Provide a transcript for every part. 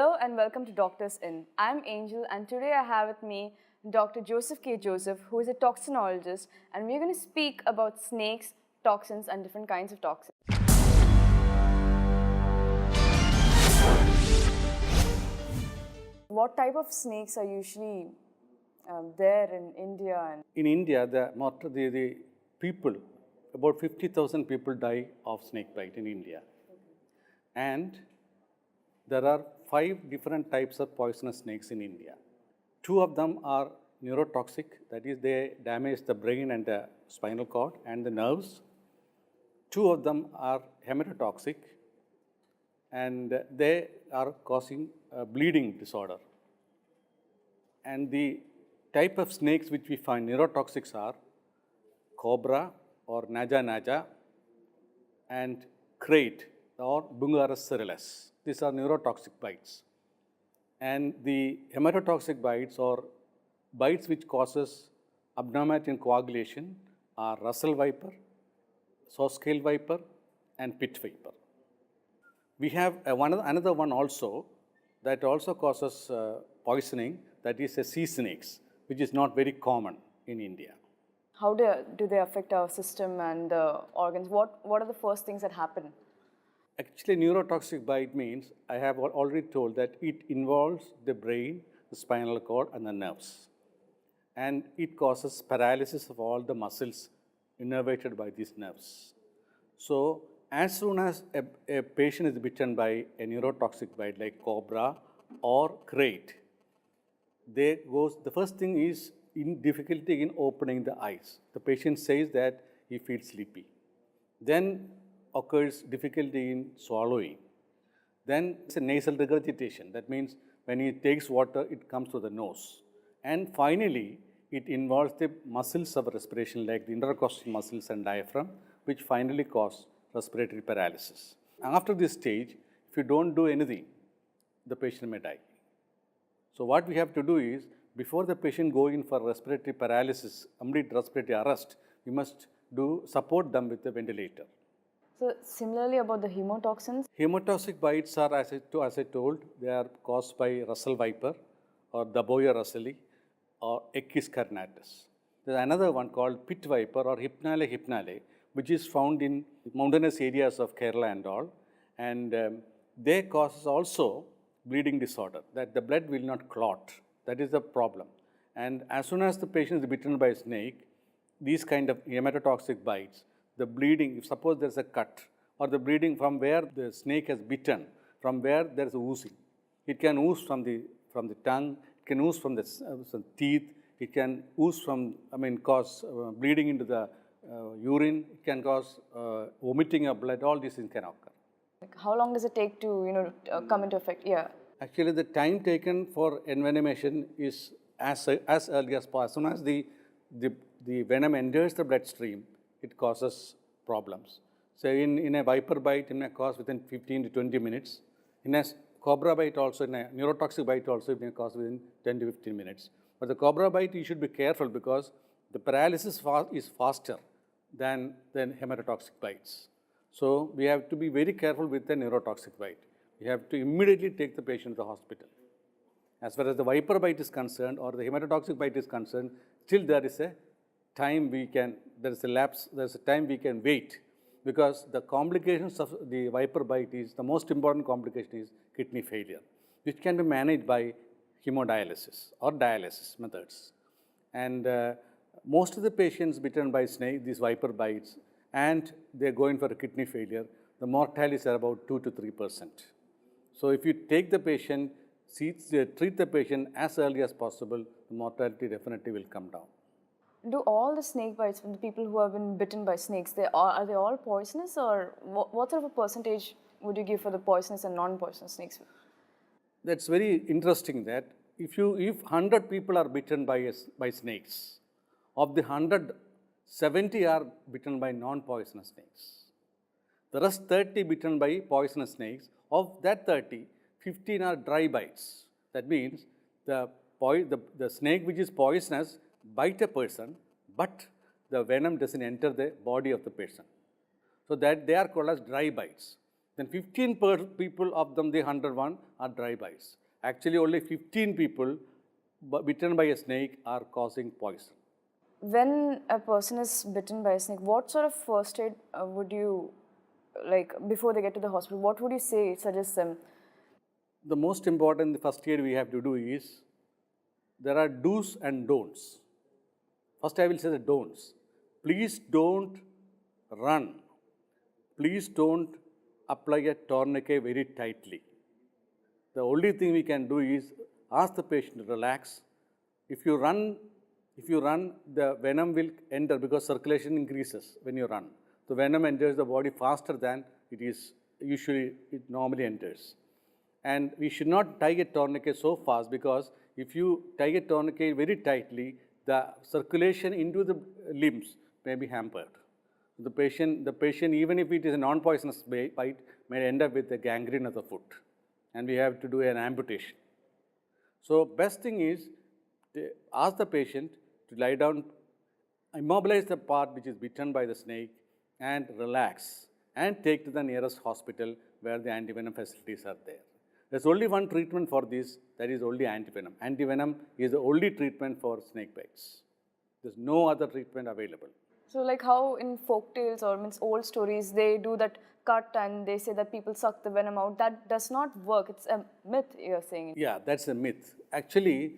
Hello and welcome to Doctors In. I'm Angel and today I have with me Dr. Joseph K. Joseph, who is a toxinologist, and we're going to speak about snakes, toxins and different kinds of toxins. What type of snakes are usually there in India? In India, the people, about 50,000 people die of snake bite in India. And there are 5 different types of poisonous snakes in India. 2 of them are neurotoxic, that is, they damage the brain and the spinal cord and the nerves. 2 of them are hematotoxic, and they are causing a bleeding disorder. And the type of snakes which we find neurotoxics are cobra or naja naja and krait or Bungarus cerulus. These are neurotoxic bites. And the hematotoxic bites or bites which causes abnormality and coagulation are Russell viper, saw scale viper and pit viper. We have another one also that also causes poisoning, that is a sea snakes, which is not very common in India. How do they affect our system and the organs? What are the first things that happen? Actually, neurotoxic bite means, I have already told that it involves the brain, the spinal cord and the nerves. And it causes paralysis of all the muscles innervated by these nerves. So, as soon as a patient is bitten by a neurotoxic bite like cobra or krait, the first thing is difficulty in opening the eyes. The patient says that he feels sleepy. Then occurs difficulty in swallowing. Then it's a nasal regurgitation. That means when he takes water, it comes to the nose. And finally, it involves the muscles of respiration like the intercostal muscles and diaphragm, which finally cause respiratory paralysis. After this stage, if you don't do anything, the patient may die. So what we have to do is, before the patient go in for respiratory paralysis, complete respiratory arrest, we must support them with a ventilator. So similarly about the hemotoxins? Hemotoxic bites are, as I told, they are caused by Russell viper or Daboia russelli or Echis carinatus. There is another one called pit viper or Hypnale hypnale, which is found in mountainous areas of Kerala and all. And they cause also bleeding disorder, that the blood will not clot. That is the problem. And as soon as the patient is bitten by a snake, these kind of hematotoxic bites, the bleeding, if suppose there is a cut or the bleeding from where the snake has bitten, from where there is oozing. It can ooze from the tongue, it can ooze from the teeth, it can ooze from, cause bleeding into the urine, it can cause vomiting of blood, all these things can occur. Like how long does it take to, come into effect? Yeah. Actually, the time taken for envenomation is as early as possible. As soon as the venom enters the bloodstream, it causes problems. So in a viper bite, it may cause within 15 to 20 minutes. In a cobra bite also, in a neurotoxic bite also, it may cause within 10 to 15 minutes. But the cobra bite, you should be careful because the paralysis is faster than hematotoxic bites. So we have to be very careful with the neurotoxic bite. We have to immediately take the patient to the hospital. As far as the viper bite is concerned or the hematotoxic bite is concerned, still there is a time there is a time we can wait, because the complications of the viper bite is, the most important complication is kidney failure, which can be managed by hemodialysis or dialysis methods. And most of the patients bitten by snake, these viper bites, and they're going for a kidney failure, the mortality is about 2 to 3%. So if you take the patient, treat the patient as early as possible, the mortality definitely will come down. Do all the snake bites from the people who have been bitten by snakes, are they all poisonous, or what sort of a percentage would you give for the poisonous and non-poisonous snakes? That's very interesting that if 100 people are bitten by snakes, of the 100, 70 are bitten by non-poisonous snakes. The rest 30 bitten by poisonous snakes. Of that 30, 15 are dry bites. That means the snake which is poisonous bite a person, but the venom doesn't enter the body of the person. So that they are called as dry bites. then 15 people of them, the 101, are dry bites. Actually, only 15 people bitten by a snake are causing poison. When a person is bitten by a snake, what sort of first aid would you, like before they get to the hospital, what would you say, suggest them? The most important, the first aid we have to do is, there are do's and don'ts. First, I will say the don'ts. Please don't run. Please don't apply a tourniquet very tightly. The only thing we can do is ask the patient to relax. If you run, the venom will enter because circulation increases when you run. The venom enters the body faster than it normally enters. And we should not tie a tourniquet so fast, because if you tie a tourniquet very tightly, the circulation into the limbs may be hampered. The patient, even if it is a non-poisonous bite, may end up with a gangrene of the foot, and we have to do an amputation. So best thing is to ask the patient to lie down, immobilize the part which is bitten by the snake, and relax, and take to the nearest hospital where the antivenom facilities are there. There's only one treatment for this, that is only antivenom. Antivenom is the only treatment for snake bites. There's no other treatment available. So like how in folk tales or means old stories, they do that cut and they say that people suck the venom out. That does not work. It's a myth, you're saying. Yeah, that's a myth. Actually,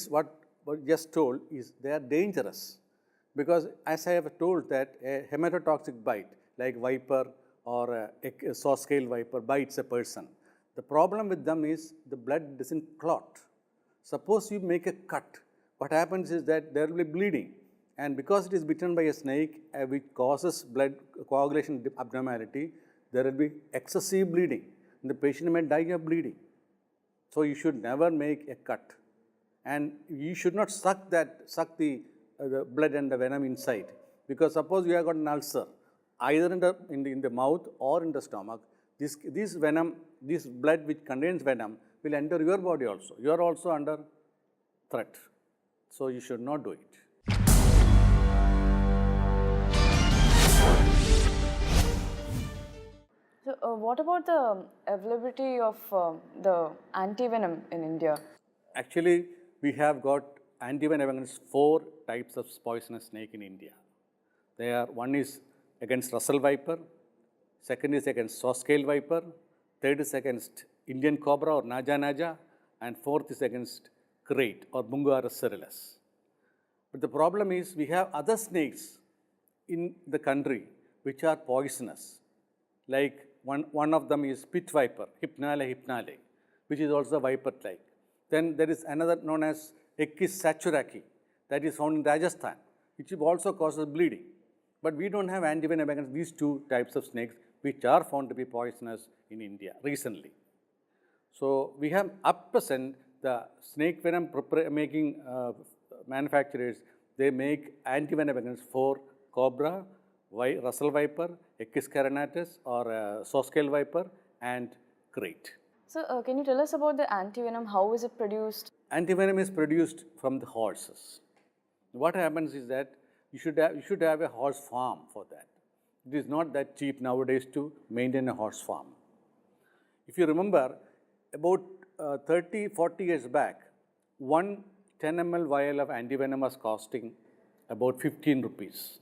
what just told is they are dangerous, because as I have told that a hematotoxic bite like viper or a saw scale viper bites a person. The problem with them is the blood doesn't clot. Suppose you make a cut, what happens is that there will be bleeding, and because it is bitten by a snake which causes blood coagulation abnormality, there will be excessive bleeding, and the patient may die of bleeding. So you should never make a cut, and you should not suck the blood and the venom inside, because suppose you have got an ulcer either in the mouth or in the stomach, this venom, this blood which contains venom will enter your body also. You are also under threat. So you should not do it. So what about the availability of the antivenom in India? Actually, we have got antivenom against 4 types of poisonous snake in India. One is against Russell viper, second is against saw scale viper, third is against Indian cobra or naja naja, and fourth is against krait or Bungarus cerulus. But the problem is we have other snakes in the country which are poisonous. Like one of them is pit viper, Hypnale hypnale, which is also viper-like. Then there is another known as Echis saturaki, that is found in Rajasthan, which also causes bleeding. But we don't have antivenom against these 2 types of snakes, which are found to be poisonous in India recently. So we have up present the snake venom making manufacturers, they make antivenom against 4 cobra, Russell viper, Echis carinatus or saw scale viper, and krait. So can you tell us about the antivenom? How is it produced? Antivenom is produced from the horses. What happens is that you should have a horse farm for that. It is not that cheap nowadays to maintain a horse farm. If you remember, about 30-40 years back, one 10 ml vial of antivenom was costing about 15 rupees.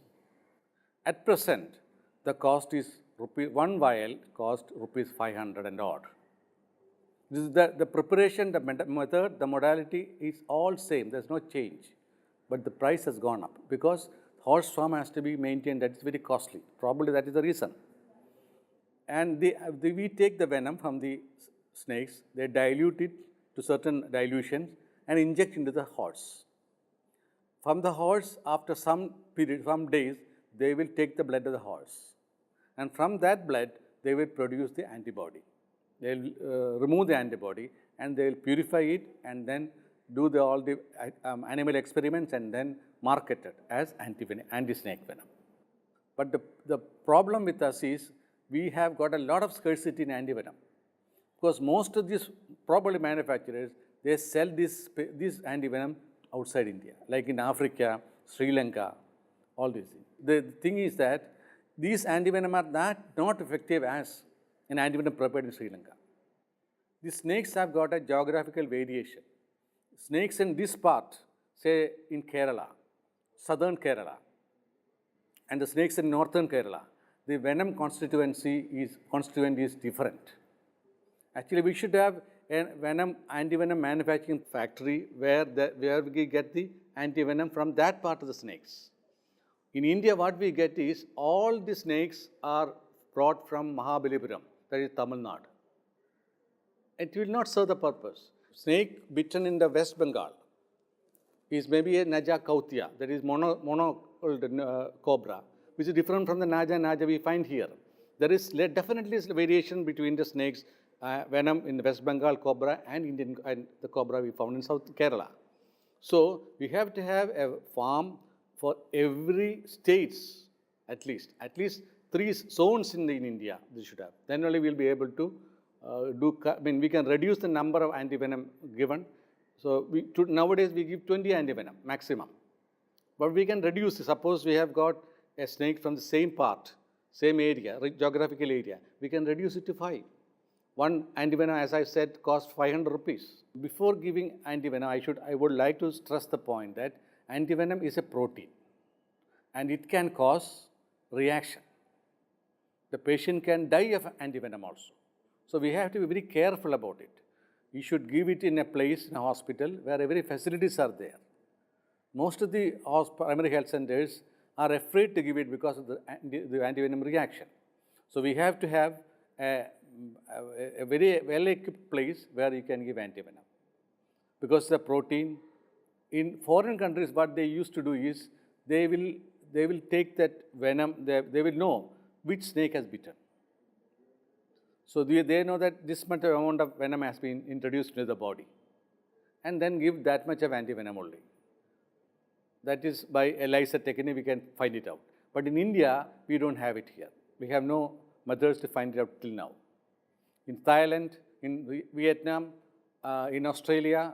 At present, the cost is one vial cost rupees 500 and odd. This is the preparation, the method, the modality is all same. There's no change, but the price has gone up because horse farm has to be maintained. That is very costly. Probably that is the reason. And we take the venom from the snakes. They dilute it to certain dilutions and inject into the horse. From the horse, after some period, some days, they will take the blood of the horse, and from that blood, they will produce the antibody. They will remove the antibody and they will purify it and then do all the animal experiments and then market it as anti-snake venom. But the problem with us is we have got a lot of scarcity in antivenom, because most of these probably manufacturers, they sell this antivenom outside India, like in Africa, Sri Lanka, all these things. The thing is that these antivenom are not effective as an antivenom prepared in Sri Lanka. The snakes have got a geographical variation. Snakes in this part, say in Kerala, southern Kerala, and the snakes in northern Kerala, the venom constituent is different. Actually, we should have a antivenom manufacturing factory where we get the antivenom from that part of the snakes. In India, what we get is all the snakes are brought from Mahabalipuram, that is Tamil Nadu. It will not serve the purpose. Snake bitten in the West Bengal is maybe a Naja Kautia, that is mono cobra, which is different from the Naja we find here. There is definitely a variation between the snakes venom in the West Bengal cobra and the cobra we found in South Kerala. So we have to have a farm for every states, at least 3 zones in India they should have. Then only we will be able to we can reduce the number of antivenom given. So nowadays we give 20 antivenom maximum. But we can reduce, suppose we have got a snake from the same part, same area, geographical area, we can reduce it to 5. One antivenom, as I said, costs 500 rupees. Before giving antivenom, I would like to stress the point that antivenom is a protein and it can cause reaction. The patient can die of antivenom also. So we have to be very careful about it. We should give it in a place, in a hospital, where every facilities are there. Most of the primary health centers are afraid to give it because of the antivenom reaction. So we have to have a very well-equipped place where you can give antivenom. Because the protein, in foreign countries, what they used to do is, they will take that venom, they will know which snake has bitten. So they know that this much amount of venom has been introduced into the body, and then give that much of antivenom only. That is by ELISA technique we can find it out. But in India, we don't have it here. We have no methods to find it out till now. In Thailand, in Vietnam, in Australia,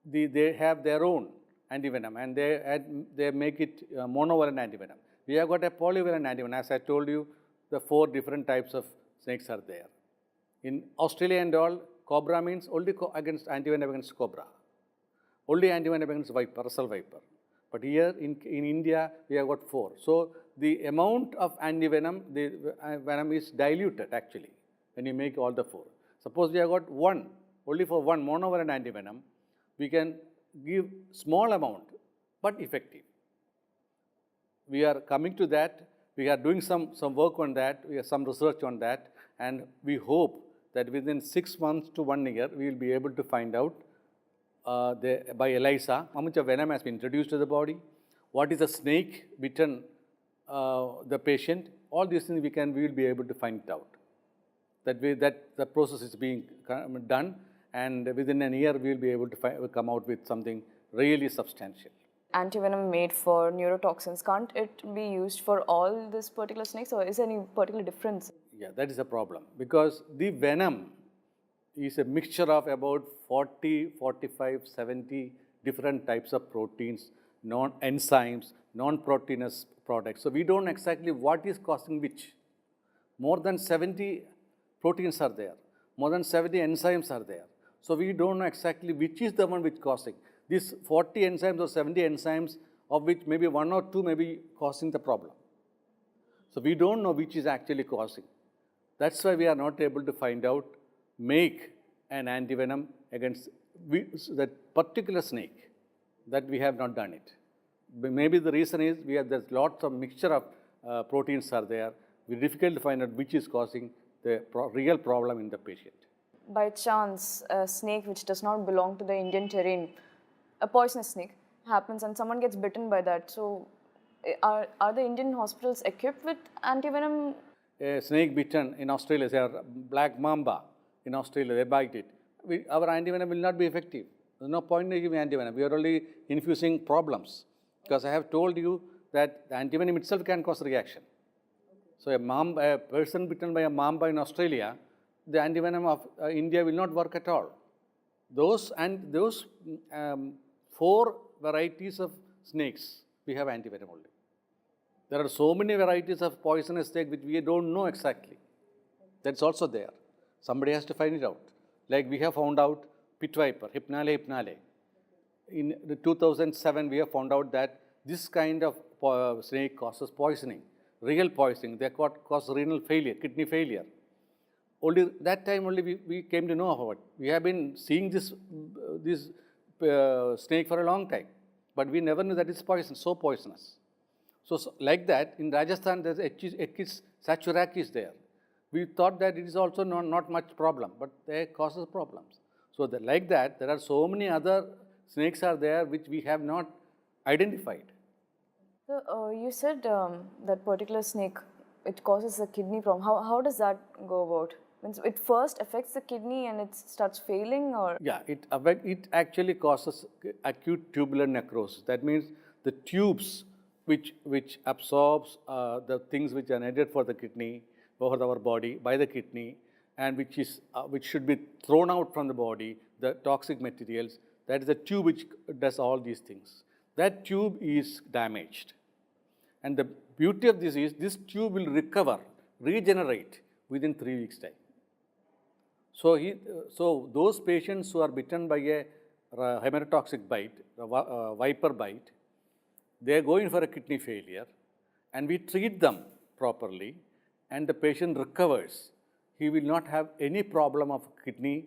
they have their own antivenom, and they make it monovalent antivenom. We have got a polyvalent antivenom. As I told you, the 4 different types of snakes are there. In Australia and all, cobra means only against antivenom against cobra. Only antivenom against viper, Russell viper. But here in India, we have got 4. So the amount of antivenom, the venom is diluted actually when you make all the 4. Suppose we have got only for one monovalent antivenom, we can give small amount but effective. We are coming to that. We are doing some work on that. We have some research on that, and we hope that within 6 months to 1 year, we will be able to find out by ELISA how much of venom has been introduced to the body, what is the snake bitten the patient. All these things we will be able to find it out. That the process is being done, and within a year we will be able to come out with something really substantial. Antivenom made for neurotoxins, can't it be used for all this particular snakes, or is there any particular difference? Yeah, that is a problem, because the venom is a mixture of about 40, 45, 70 different types of proteins, enzymes, non-proteinous products. So we don't know exactly what is causing which. More than 70 proteins are there. More than 70 enzymes are there. So we don't know exactly which is the one which causing. These 40 enzymes or 70 enzymes, of which maybe 1 or 2 may be causing the problem. So we don't know which is actually causing. That's why we are not able to find out, make an antivenom against that particular snake. That we have not done it. Maybe the reason is there's lots of mixture of proteins are there. It's difficult to find out which is causing the real problem in the patient. By chance, a snake which does not belong to the Indian terrain, a poisonous snake, happens and someone gets bitten by that. So are the Indian hospitals equipped with antivenom? A snake bitten in Australia, say a black mamba in Australia, they bite it. Our antivenom will not be effective. There's no point in giving antivenom. We are only infusing problems. Because I have told you that the antivenom itself can cause reaction. So a person bitten by a mamba in Australia, the antivenom of India will not work at all. Those 4 varieties of snakes, we have antivenom only. There are so many varieties of poisonous snake which we don't know exactly. That's also there. Somebody has to find it out. Like we have found out pit viper, Hypnale hypnale. In the 2007, we have found out that this kind of snake causes poisoning, real poisoning. They cause renal failure, kidney failure. Only that time only we came to know about it. We have been seeing this snake for a long time, but we never knew that it's poison, so poisonous. So like that, in Rajasthan, there's Echis saturaki is there. We thought that it is also not much problem, but they causes problems. So like that, there are so many other snakes are there which we have not identified. So you said that particular snake, it causes a kidney problem. How does that go about? Means it first affects the kidney and it starts failing, or? Yeah, it actually causes acute tubular necrosis. That means the tubes which absorbs the things which are needed for the kidney, for our body, by the kidney, and which should be thrown out from the body, the toxic materials, that is the tube which does all these things. That tube is damaged. And the beauty of this is, this tube will recover, regenerate within 3 weeks' time. So those patients who are bitten by a hemerotoxic bite, a viper bite, they are going for a kidney failure, and we treat them properly, and the patient recovers. He will not have any problem of kidney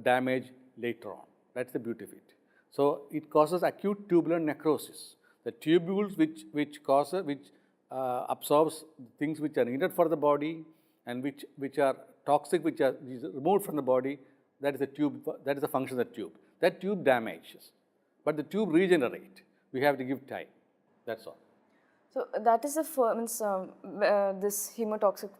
damage later on. That's the beauty of it. So it causes acute tubular necrosis. The tubules which absorbs things which are needed for the body and which are toxic, which are removed from the body, that is the tube. That is the function of the tube. That tube damages, but the tube regenerate. We have to give time. That's all. So that is this hemotoxins,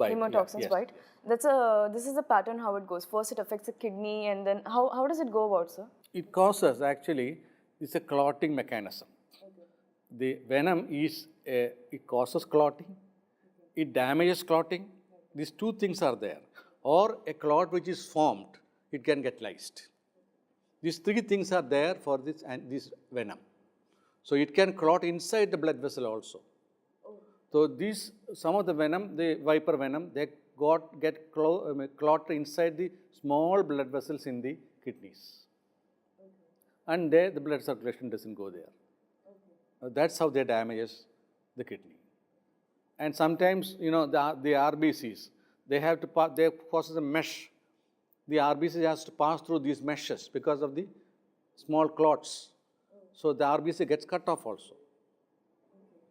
Yes. right? This is the pattern how it goes. First it affects the kidney, and then how does it go about, sir? It causes actually, it's a clotting mechanism. Okay. The venom it causes clotting, it damages clotting. These two things are there. Or a clot which is formed, it can get lysed. These three things are there for this venom. So it can clot inside the blood vessel also. So some of the venom, the viper venom, they get clot inside the small blood vessels in the kidneys. And there the blood circulation doesn't go there. That's how they damages the kidney. And sometimes, the RBCs, they causes a mesh. The RBC has to pass through these meshes because of the small clots. So the RBC gets cut off also.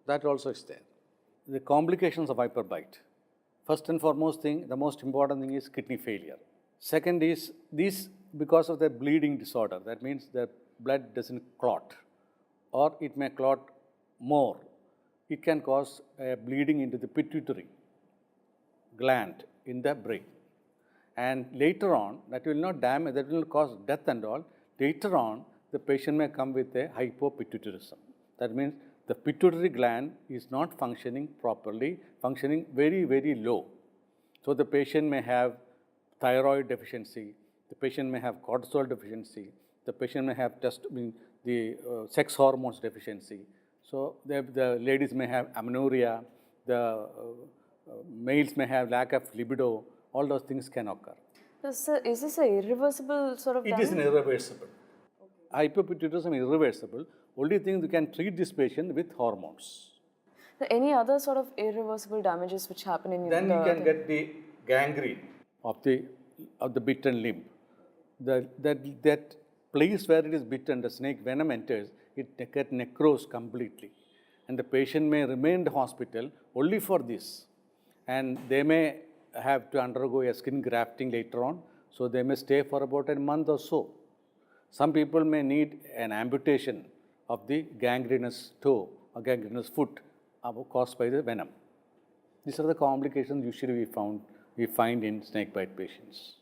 That also is there. The complications of viper bite. First and foremost thing, the most important thing is kidney failure. Second is this because of the bleeding disorder. That means the blood doesn't clot, or it may clot more. It can cause bleeding into the pituitary gland in the brain. And later on, that will not damage, that will cause death and all. Later on, the patient may come with a hypopituitarism. That means the pituitary gland is not functioning properly, functioning very, very low. So the patient may have thyroid deficiency, the patient may have cortisol deficiency, the patient may have sex hormones deficiency. So the ladies may have amenorrhea, the males may have lack of libido. All those things can occur. Sir, is this an irreversible sort of damage? It is irreversible. Okay. Hypopituitarism is irreversible. Only thing you can treat this patient with hormones. So any other sort of irreversible damages which happen in then you can get the gangrene of the bitten limb. That place where it is bitten, the snake venom enters, it gets necrosed completely. And the patient may remain in the hospital only for this. And they may have to undergo a skin grafting later on. So they may stay for about a month or so. Some people may need an amputation of the gangrenous toe or gangrenous foot caused by the venom. These are the complications usually we find in snake bite patients.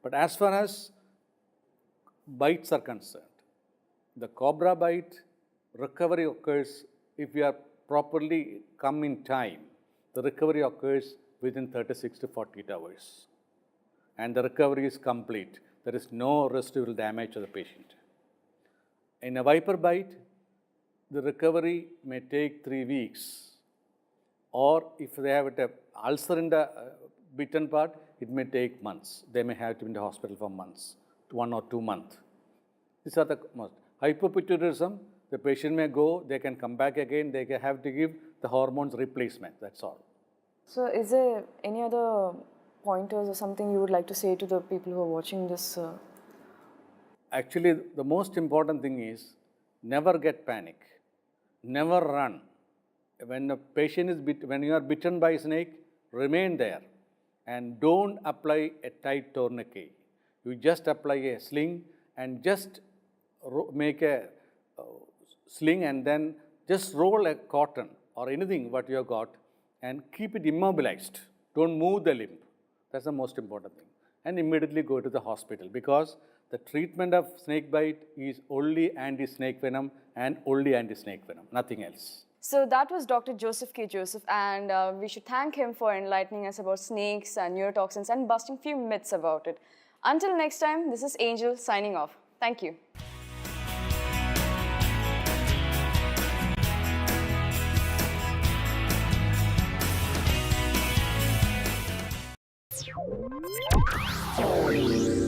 But as far as bites are concerned, the cobra bite recovery occurs if we are properly come in time. The recovery occurs within 36 to 48 hours. And the recovery is complete. There is no residual damage to the patient. In a viper bite, the recovery may take 3 weeks, or if they have a ulcer in the bitten part, it may take months. They may have to be in the hospital for months, 1 or 2 months. These are the most. Hypopituitarism, the patient may go, they can come back again, they can have to give the hormones replacement, that's all. So, is there any other pointers or something you would like to say to the people who are watching this? Actually, the most important thing is never get panic, never run. When a patient is when you are bitten by a snake, remain there and don't apply a tight tourniquet. You just apply a sling and just make a sling and then just roll a cotton or anything what you have got and keep it immobilized. Don't move the limb. That's the most important thing. And immediately go to the hospital because the treatment of snake bite is only anti-snake venom and only anti-snake venom, nothing else. So that was Dr. Joseph K. Joseph, and we should thank him for enlightening us about snakes and neurotoxins and busting few myths about it. Until next time, this is Angel signing off. Thank you. Oh,